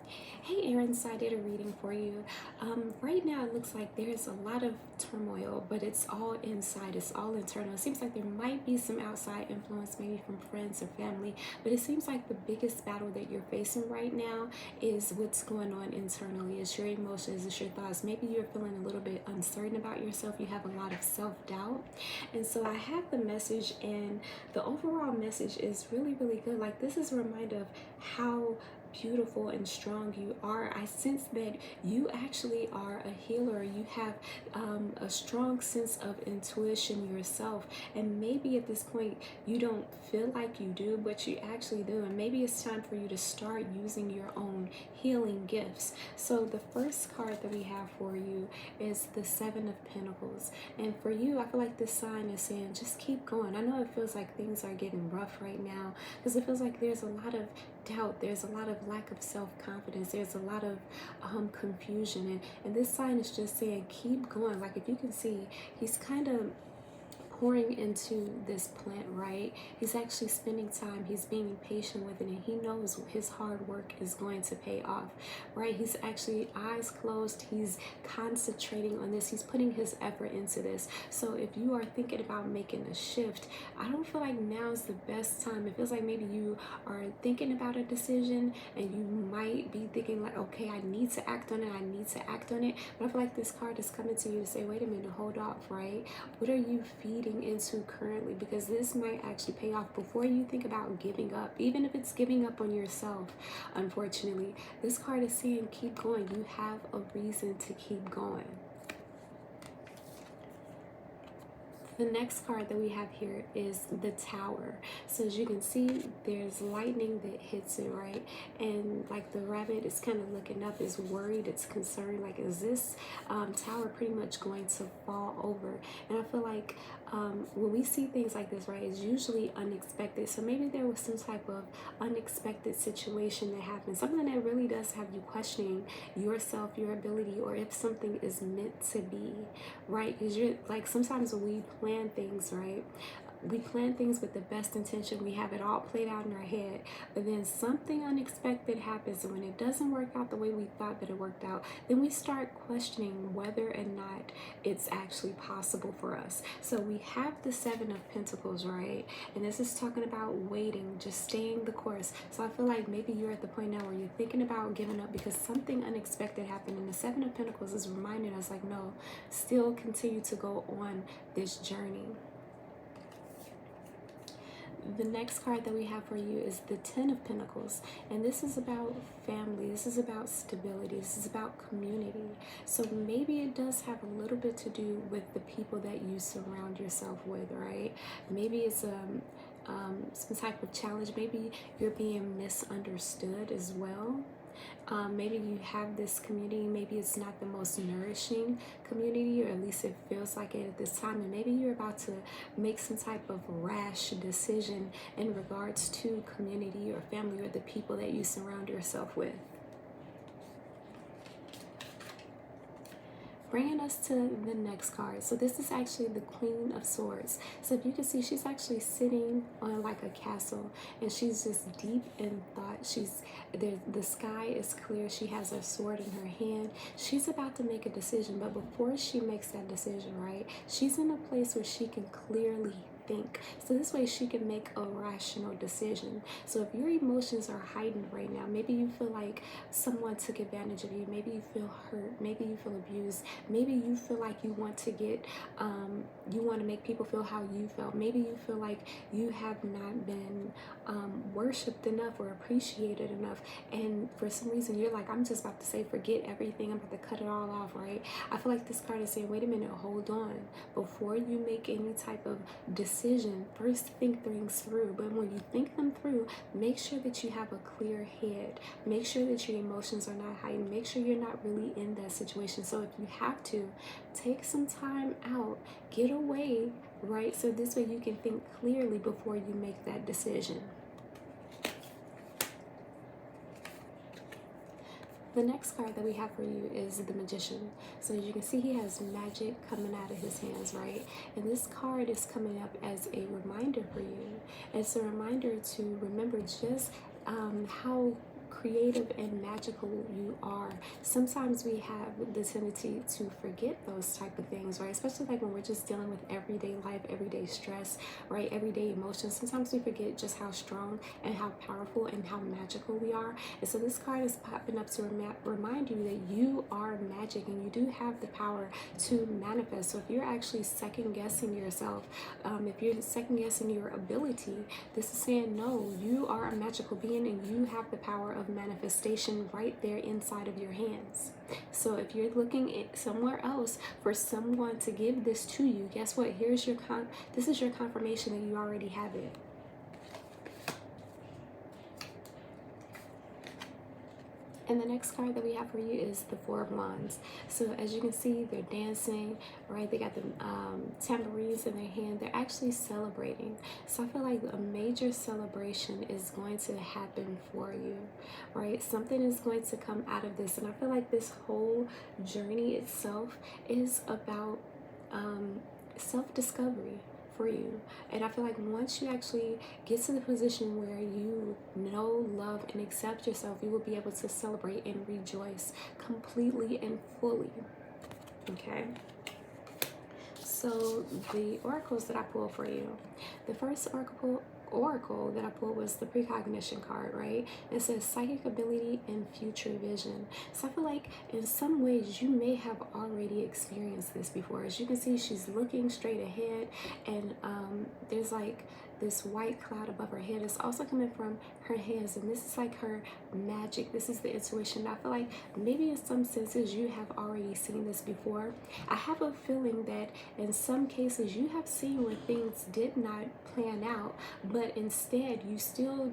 Hey Erin, so I did a reading for you. Right now it looks like there's a lot of turmoil, but it's all inside, it's all internal. It seems like there might be some outside influence, maybe from friends or family, but it seems like the biggest battle that you're facing right now is what's going on internally. It's your emotions, it's your thoughts. Maybe you're feeling a little bit uncertain about yourself, you have a lot of self-doubt. And so I have the message, and the overall message is really, really good. Like, this is a reminder of how beautiful and strong you are. I sense that you actually are a healer. You have a strong sense of intuition yourself, and maybe at this point you don't feel like you do, but you actually do. And maybe it's time for you to start using your own healing gifts. So the first card that we have for you is the Seven of Pentacles, and for you, I feel like this sign is saying just keep going. I know it feels like things are getting rough right now, because it feels like there's a lot of doubt, there's a lot of lack of self-confidence, there's a lot of confusion, and this sign is just saying keep going. Like, if you can see, he's kind of pouring into this plant, right? He's actually spending time, he's being patient with it, and he knows his hard work is going to pay off, right? He's actually eyes closed, he's concentrating on this, he's putting his effort into this. So if you are thinking about making a shift, I don't feel like now is the best time. It feels like maybe you are thinking about a decision and you might be thinking like, okay, I need to act on it, I need to act on it. But I feel like this card is coming to you to say, wait a minute, hold off, right? What are you feeding into currently? Because this might actually pay off before you think about giving up, even if it's giving up on yourself. Unfortunately, this card is saying keep going. You have a reason to keep going. The next card that we have here is the Tower. So as you can see, there's lightning that hits it, right? And like the rabbit is kind of looking up, is worried, it's concerned, like, is this tower pretty much going to fall over? And I feel like when we see things like this, right, it's usually unexpected. So maybe there was some type of unexpected situation that happened, something that really does have you questioning yourself, your ability, or if something is meant to be, right? Because you're like, sometimes when we plan things, right, we plan things with the best intention, we have it all played out in our head, but then something unexpected happens, and when it doesn't work out the way we thought that it worked out, then we start questioning whether or not it's actually possible for us. So we have the Seven of Pentacles, right, and this is talking about waiting, just staying the course. So I feel like maybe you're at the point now where you're thinking about giving up because something unexpected happened, and the Seven of Pentacles is reminding us like, no, still continue to go on this journey. The next card that we have for you is the Ten of Pentacles, and this is about family, this is about stability, this is about community. So maybe it does have a little bit to do with the people that you surround yourself with, right? Maybe it's some type of challenge, maybe you're being misunderstood as well. Maybe you have this community, maybe it's not the most nourishing community, or at least it feels like it at this time, and maybe you're about to make some type of rash decision in regards to community or family or the people that you surround yourself with. Bringing us to the next card. So this is actually the Queen of Swords. So if you can see, she's actually sitting on like a castle, and she's just deep in thought. She's there, the sky is clear, she has a sword in her hand, she's about to make a decision. But before she makes that decision, right, she's in a place where she can clearly think. So this way she can make a rational decision. So if your emotions are heightened right now, maybe you feel like someone took advantage of you, maybe you feel hurt, maybe you feel abused, maybe you feel like you want to get you want to make people feel how you felt, maybe you feel like you have not been worshipped enough or appreciated enough, and for some reason you're like, I'm just about to say forget everything, I'm about to cut it all off, right? I feel like this card is saying, wait a minute, hold on. Before you make any type of decision, first think things through. But when you think them through, make sure that you have a clear head, make sure that your emotions are not heightened, make sure you're not really in that situation. So if you have to, take some time out, get away, right? So this way you can think clearly before you make that decision. The next card that we have for you is the Magician. So as you can see, he has magic coming out of his hands, right? And this card is coming up as a reminder for you. It's a reminder to remember just how creative and magical you are, sometimes we have the tendency to forget those type of things, right? Especially like when we're just dealing with everyday life, everyday stress, right? Everyday emotions. Sometimes we forget just how strong and how powerful and how magical we are. And so this card is popping up to remind you that you are magic and you do have the power to manifest. So if you're actually second guessing yourself, if you're second guessing your ability, this is saying no, you are a magical being and you have the power of manifestation right there inside of your hands. So if you're looking somewhere else for someone to give this to you, guess what? Here's your this is your confirmation that you already have it. And the next card that we have for you is the Four of Wands. So as you can see, they're dancing, right? They got the tambourines in their hand. They're actually celebrating. So I feel like a major celebration is going to happen for you, right? Something is going to come out of this. And I feel like this whole journey itself is about self-discovery for you. And I feel like once you actually get to the position where you know, love, and accept yourself, you will be able to celebrate and rejoice completely and fully. Okay? So the oracles that I pulled for you, the first oracle that I pulled was the precognition card, right? It says psychic ability and future vision. So I feel like in some ways you may have already experienced this before. As you can see, she's looking straight ahead, and there's like this white cloud above her head. It's also coming from her hands, and this is like her magic. This is the intuition. I feel like maybe in some senses you have already seen this before. I have a feeling that in some cases you have seen where things did not plan out, but instead you still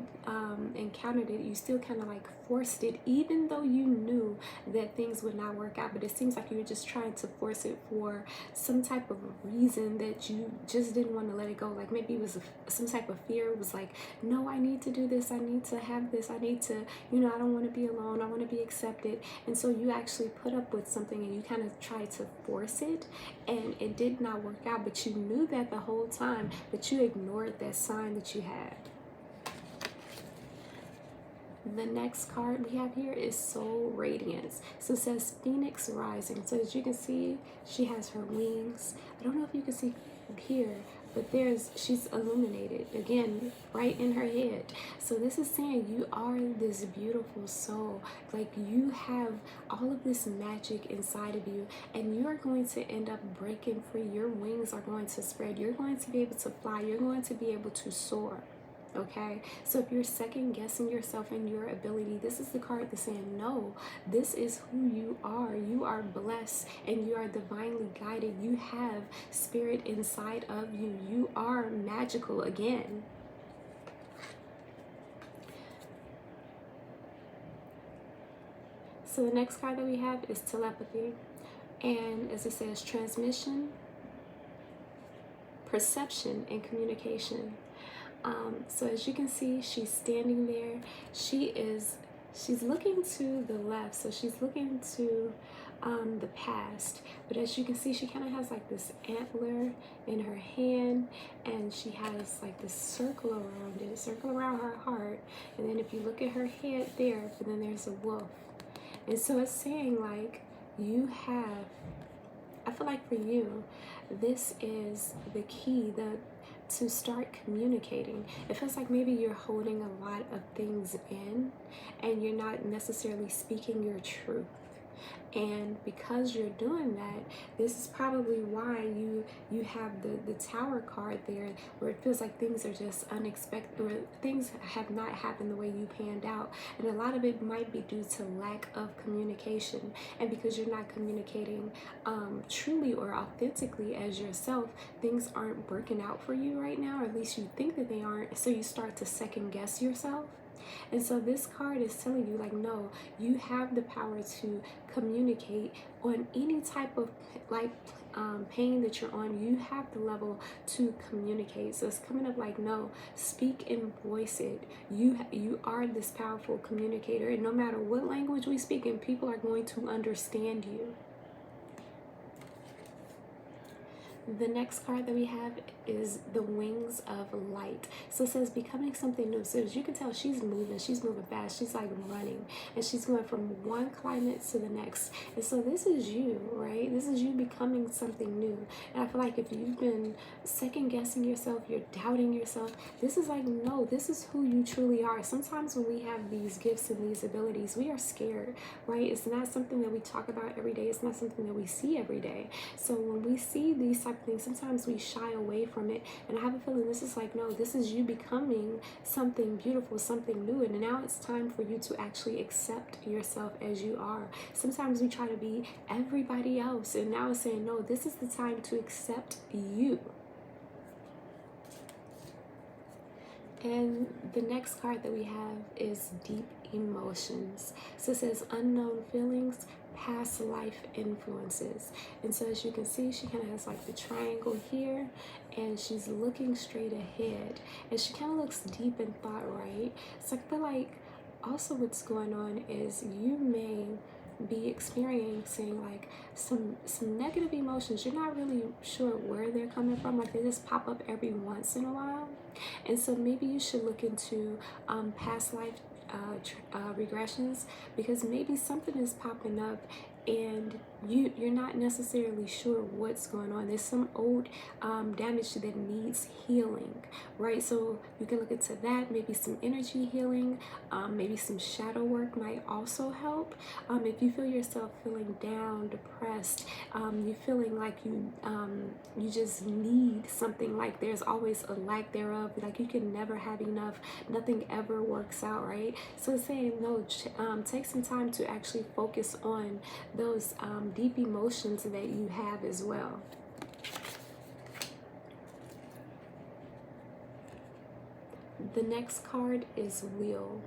encountered it. You still kind of like forced it, even though you knew that things would not work out. But it seems like you were just trying to force it for some type of reason that you just didn't want to let it go. Like maybe it was some type of fear. It was like, no, I need to do this. I need to have this. I need to, I don't want to be alone. I want to be accepted. And so you actually put up with something and you kind of tried to force it, and it did not work out. But you knew that the whole time, but you ignored that sign that you had. The next card we have here is Soul Radiance. So it says Phoenix Rising. So as you can see, she has her wings. I don't know if you can see here, but she's illuminated again right in her head. So this is saying you are this beautiful soul. Like you have all of this magic inside of you, and you are going to end up breaking free. Your wings are going to spread. You're going to be able to fly. You're going to be able to soar. Okay, so if you're second guessing yourself and your ability, this is the card that's saying no, this is who you are. You are blessed and you are divinely guided. You have spirit inside of you. You are magical again. So the next card that we have is telepathy, and as it says, transmission, perception, and communication. So as you can see, she's standing there. She's looking to the left, so she's looking to the past. But as you can see, she kind of has like this antler in her hand, and she has like this circle around it, circle around her heart. And then if you look at her head there, but then there's a wolf. And so it's saying like I feel like for you, this is the key, to start communicating. It feels like maybe you're holding a lot of things in and you're not necessarily speaking your truth. And because you're doing that, this is probably why you have the Tower card there, where it feels like things are just unexpected, or things have not happened the way you planned out. And a lot of it might be due to lack of communication. And because you're not communicating truly or authentically as yourself, things aren't working out for you right now, or at least you think that they aren't. So you start to second guess yourself. And so this card is telling you like, no, you have the power to communicate on any type of like pain that you're on. You have the level to communicate. So it's coming up like, no, speak and voice it. You are this powerful communicator, and no matter what language we speak in, people are going to understand you. The next card that we have is the Wings of Light. So it says becoming something new. So as you can tell, she's moving fast. She's like running, and she's going from one climate to the next. And so this is you, right? This is you becoming something new. And I feel like if you've been second guessing yourself, you're doubting yourself, this is like, no, this is who you truly are. Sometimes when we have these gifts and these abilities, we are scared, right? It's not something that we talk about every day. It's not something that we see every day. So when we see these type of things, sometimes we shy away from it. And I have a feeling this is like, no, this is you becoming something beautiful, something new. And now it's time for you to actually accept yourself as you are. Sometimes we try to be everybody else. And now it's saying, no, this is the time to accept you. And the next card that we have is Deep Emotions. So it says unknown feelings, past life influences. And so as you can see, she kind of has like the triangle here, and she's looking straight ahead, and she kind of looks deep in thought, right? So I feel like also what's going on is you may be experiencing like some negative emotions. You're not really sure where they're coming from, like they just pop up every once in a while. And so maybe you should look into past life regressions, because maybe something is popping up and you're not necessarily sure what's going on. There's some old damage that needs healing, right? So you can look into that. Maybe some energy healing, maybe some shadow work might also help. If you feel yourself feeling down, depressed, you feeling like you just need something, like there's always a lack thereof, like you can never have enough, nothing ever works out, right? So it's saying, no, take some time to actually focus on those deep emotions that you have as well. The next card is Wheel.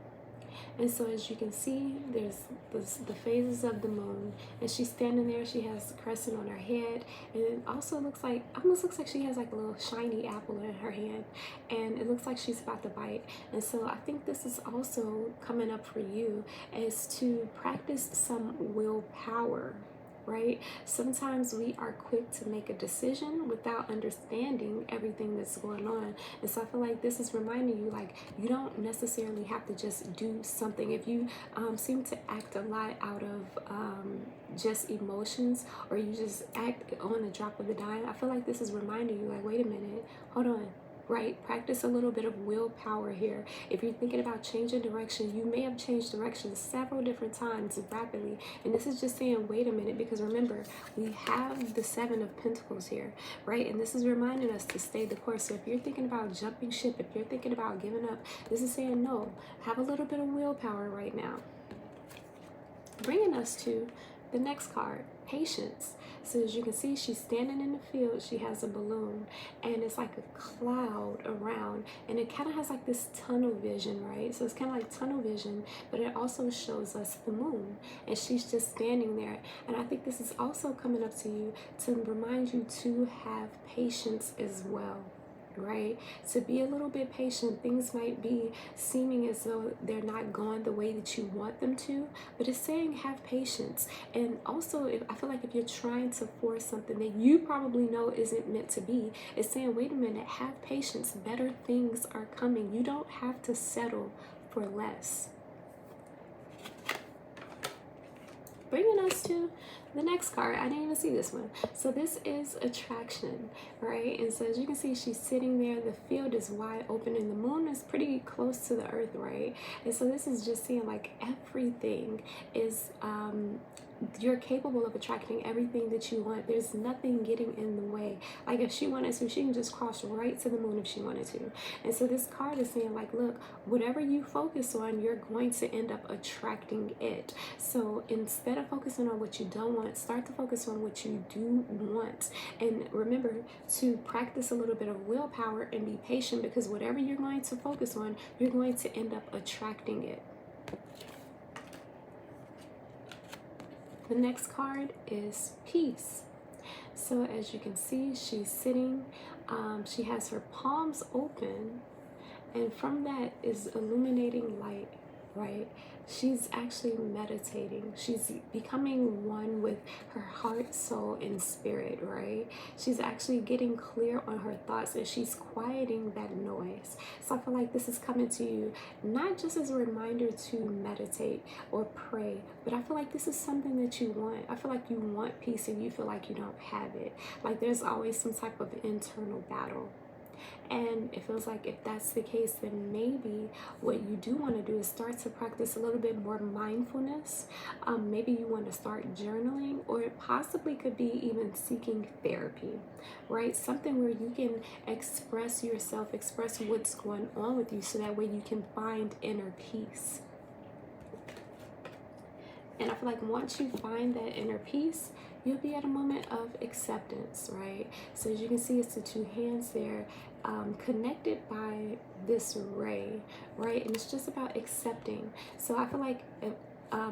And so as you can see, there's the phases of the moon, and she's standing there. She has the crescent on her head, and it also almost looks like she has like a little shiny apple in her hand, and it looks like she's about to bite. And so I think this is also coming up for you, is to practice some willpower, right? Sometimes we are quick to make a decision without understanding everything that's going on. And so I feel like this is reminding you, like, you don't necessarily have to just do something. If you seem to act a lot out of just emotions, or you just act on the drop of the dime, I feel like this is reminding you, like, wait a minute, hold on. Right? Practice a little bit of willpower here. If you're thinking about changing direction, you may have changed direction several different times rapidly. And this is just saying, wait a minute, because remember, we have the Seven of Pentacles here, right? And this is reminding us to stay the course. So if you're thinking about jumping ship, if you're thinking about giving up, this is saying, no, have a little bit of willpower right now. Bringing us to the next card, Patience. So as you can see, she's standing in the field. She has a balloon, and it's like a cloud around, and it kind of has like this tunnel vision, right? So it's kind of like tunnel vision, but it also shows us the moon, and she's just standing there. And I think this is also coming up to you to remind you to have patience as well, right? To be a little bit patient. Things might be seeming as though they're not going the way that you want them to, but it's saying have patience. And also, I feel like if you're trying to force something that you probably know isn't meant to be, it's saying, wait a minute, have patience. Better things are coming. You don't have to settle for less. Bringing us to the next card. I didn't even see this one. So this is Attraction, right? And so as you can see, she's sitting there. The field is wide open, and the moon is pretty close to the earth, right? And so this is just saying, like, everything is you're capable of attracting everything that you want. There's nothing getting in the way. Like, if she wanted to, she can just cross right to the moon if she wanted to. And so this card is saying, like, look, whatever you focus on, you're going to end up attracting it. So instead of focusing on what you don't want, start to focus on what you do want. And remember to practice a little bit of willpower and be patient, because whatever you're going to focus on, you're going to end up attracting it. The next card is Peace. So as you can see, she's sitting, she has her palms open, and from that is illuminating light, right? she's actually meditating. She's becoming one with her heart, soul, and spirit, right? She's actually getting clear on her thoughts, and she's quieting that noise. So I feel like this is coming to you not just as a reminder to meditate or pray, but I feel like this is something that you want. I feel like you want peace and you feel like you don't have it. Like there's always some type of internal battle. And it feels like if that's the case, then maybe what you do want to do is start to practice a little bit more mindfulness. Maybe you want to start journaling, or it possibly could be even seeking therapy, right? Something where you can express yourself, express what's going on with you, so that way you can find inner peace. And I feel like once you find that inner peace, you'll be at a moment of acceptance, right? So as you can see, it's the two hands there, connected by this ray, right? And it's just about accepting. So I feel like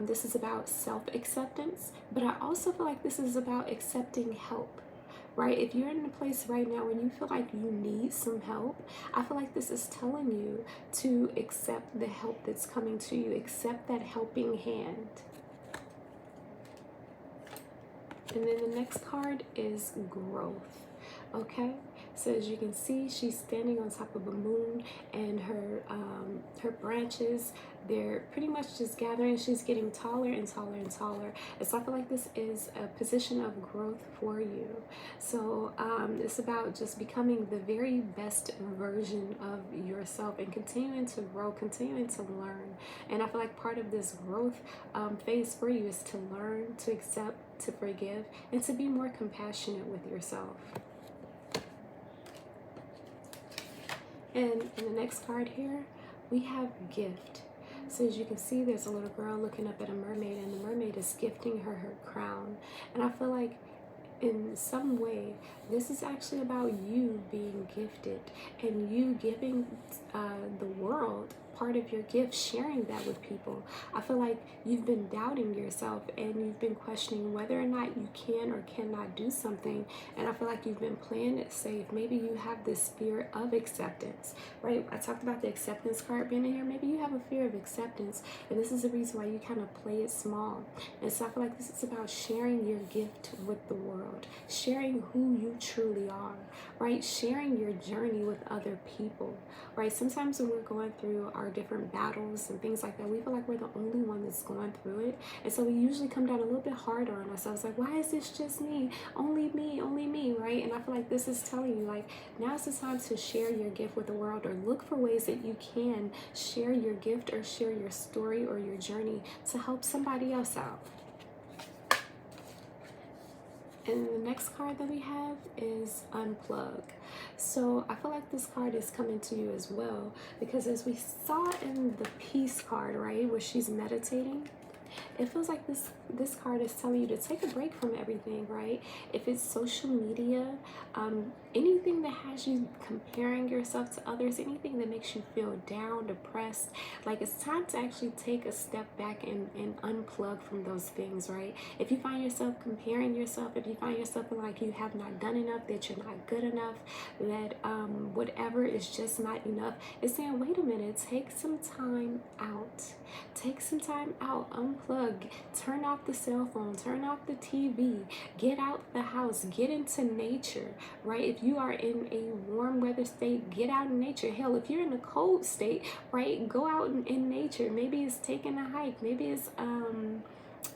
this is about self-acceptance, but I also feel like this is about accepting help. Right? If you're in a place right now where you feel like you need some help, I feel like this is telling you to accept the help that's coming to you, accept that helping hand. And then the next card is growth. Okay, so as you can see, she's standing on top of a moon, and her branches, they're pretty much just gathering. She's getting taller and taller and taller. And so I feel like this is a position of growth for you. So it's about just becoming the very best version of yourself and continuing to grow, continuing to learn. And I feel like part of this growth phase for you is to learn, to accept, to forgive, and to be more compassionate with yourself. And in the next card here, we have gift. So as you can see, there's a little girl looking up at a mermaid, and the mermaid is gifting her her crown. And I feel like in some way, this is actually about you being gifted and you giving the world part of your gift, sharing that with people. I feel like you've been doubting yourself and you've been questioning whether or not you can or cannot do something. And I feel like you've been playing it safe. Maybe you have this fear of acceptance, right? I talked about the acceptance card being in here. Maybe you have a fear of acceptance, and this is the reason why you kind of play it small. And so I feel like this is about sharing your gift with the world, sharing who you truly are, right? Sharing your journey with other people, right? Sometimes when we're going through our different battles and things like that, we feel like we're the only one that's going through it. And so we usually come down a little bit harder on ourselves, like, why is this just me, only me, right? And I feel like this is telling you, like, now's the time to share your gift with the world, or look for ways that you can share your gift or share your story or your journey to help somebody else out. And the next card that we have is unplug. So I feel like this card is coming to you as well, because as we saw in the peace card, right, where she's meditating, it feels like this card is telling you to take a break from everything, right? If it's social media, anything that has you comparing yourself to others, anything that makes you feel down, depressed, like it's time to actually take a step back and unplug from those things, right? If you find yourself comparing yourself, if you find yourself like you have not done enough, that you're not good enough, that whatever is just not enough, it's saying, wait a minute, take some time out. Take some time out, unplug, turn off the cell phone, turn off the TV, get out the house, get into nature, right? If you are in a warm weather state, get out in nature. Hell, if you're in a cold state, right, go out in nature. Maybe it's taking a hike, maybe it's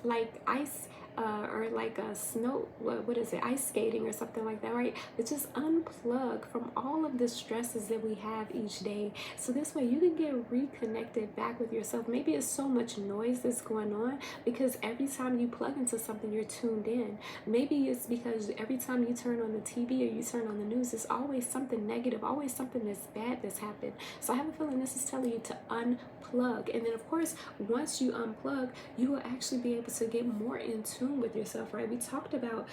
like ice, or like a snow, what is it, ice skating or something like that, right? But just unplug from all of the stresses that we have each day, so this way you can get reconnected back with yourself. Maybe it's so much noise that's going on because every time you plug into something, you're tuned in. Maybe it's because every time you turn on the TV or you turn on the news, there's always something negative, always something that's bad that's happened. So I have a feeling this is telling you to unplug. And then of course, once you unplug, you will actually be able to get more in tune with yourself, right? We talked about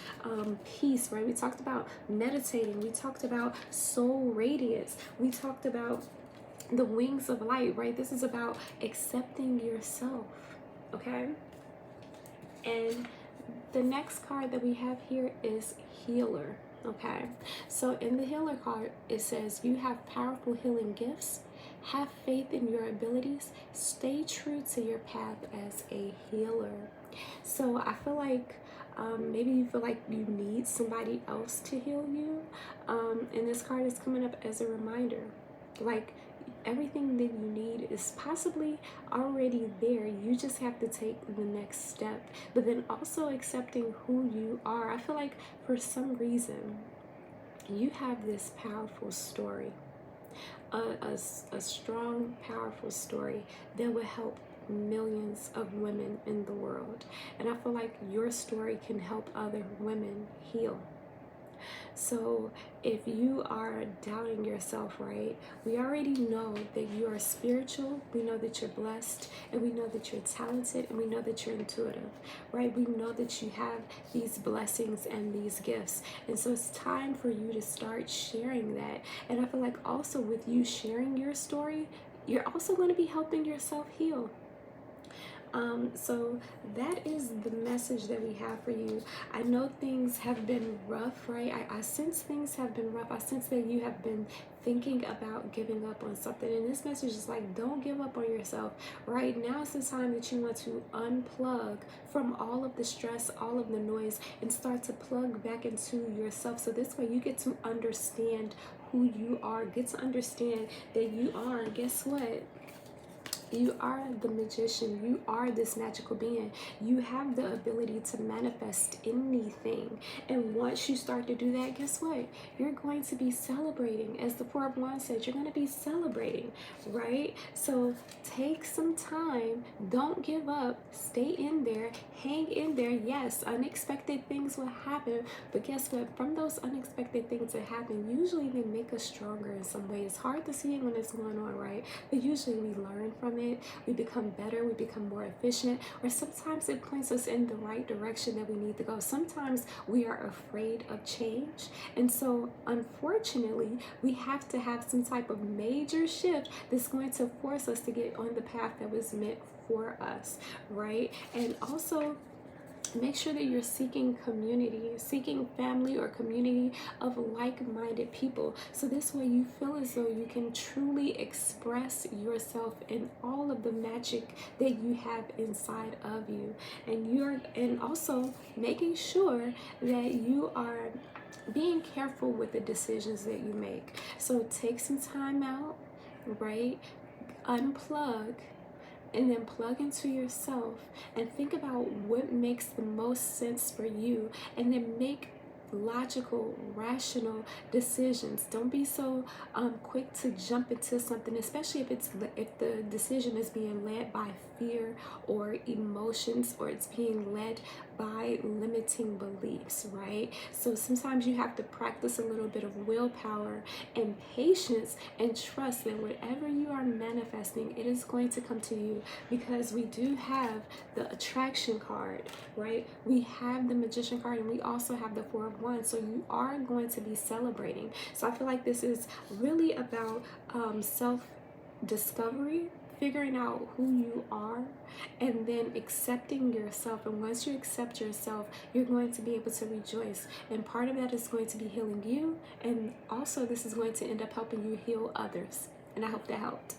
peace, right? We talked about meditating. We talked about soul radiance. We talked about the wings of light, right? This is about accepting yourself, okay? And the next card that we have here is healer, okay? So in the healer card, it says you have powerful healing gifts. Have faith in your abilities. Stay true to your path as a healer. So I feel like maybe you feel like you need somebody else to heal you. And this card is coming up as a reminder. Like, everything that you need is possibly already there. You just have to take the next step. But then also accepting who you are. I feel like for some reason, you have this powerful story, a strong, powerful story that will help millions of women in the world. And I feel like your story can help other women heal. So if you are doubting yourself, right, we already know that you are spiritual, we know that you're blessed, and we know that you're talented, and we know that you're intuitive, right? We know that you have these blessings and these gifts. And so it's time for you to start sharing that. And I feel like also with you sharing your story, you're also going to be helping yourself heal. So that is the message that we have for you. I know things have been rough, right? I sense things have been rough. I sense that you have been thinking about giving up on something. And this message is like, don't give up on yourself. Right now is the time that you want to unplug from all of the stress, all of the noise, and start to plug back into yourself. So this way you get to understand who you are, get to understand that you are, guess what? You are the magician. You are this magical being. You have the ability to manifest anything. And once you start to do that, guess what? You're going to be celebrating. As the Four of Wands said, you're going to be celebrating, right? So take some time. Don't give up. Stay in there. Hang in there. Yes, unexpected things will happen. But guess what? From those unexpected things that happen, usually they make us stronger in some way. It's hard to see it when it's going on, right? But usually we learn from it. We become better, we become more efficient, or sometimes it points us in the right direction that we need to go. Sometimes we are afraid of change, and so unfortunately we have to have some type of major shift that's going to force us to get on the path that was meant for us, right? And also make sure that you're seeking community, seeking family or community of like-minded people. So this way you feel as though you can truly express yourself in all of the magic that you have inside of you. And also making sure that you are being careful with the decisions that you make. So take some time out, right? Unplug, and then plug into yourself and think about what makes the most sense for you, and then make logical, rational decisions. Don't be so quick to jump into something, especially if the decision is being led by fear or emotions, or it's being led by limiting beliefs, right? So sometimes you have to practice a little bit of willpower and patience, and trust that whatever you are manifesting, it is going to come to you, because we do have the attraction card, right? We have the magician card, and we also have the Four of Wands. So you are going to be celebrating. So I feel like this is really about self-discovery, figuring out who you are, and then accepting yourself. And once you accept yourself, you're going to be able to rejoice. And part of that is going to be healing you. And also this is going to end up helping you heal others. And I hope that helped.